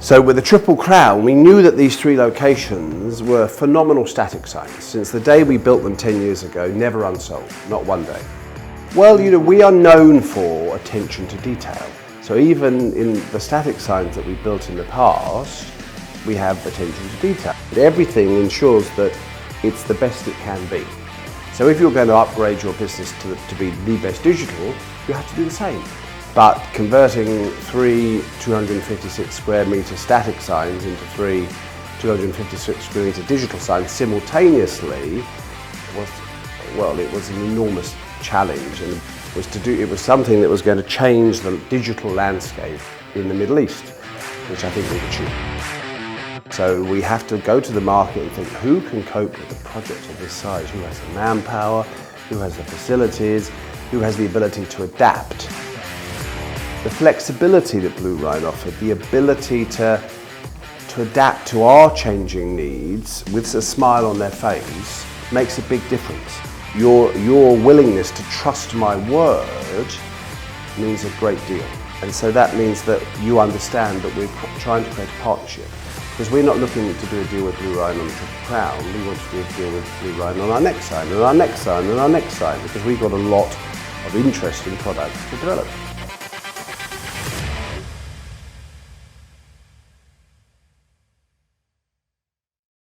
So with the Triple Crown, we knew that these 3 locations were phenomenal static signs. Since the day we built them 10 years ago, never unsold, not one day. Well, you know, we are known for attention to detail. So even in the static signs that we built in the past, we have attention to detail. Everything ensures that it's the best it can be. So if you're going to upgrade your business to be the best digital, you have to do the same. But converting 3 256 square metre static signs into 3 256 square metre digital signs simultaneously was an enormous challenge, and it was something that was going to change the digital landscape in the Middle East, which I think we've achieved. So we have to go to the market and think, who can cope with a project of this size? Who has the manpower? Who has the facilities? Who has the ability to adapt? The flexibility that Blue Rhine offered, the ability to adapt to our changing needs with a smile on their face, makes a big difference. Your willingness to trust my word means a great deal. And so that means that you understand that we're trying to create a partnership. Because we're not looking to do a deal with Blue Rhine on the Triple Crown, we want to do a deal with Blue Rhine on our next sign, and our next sign, and our next sign, because we've got a lot of interesting products to develop.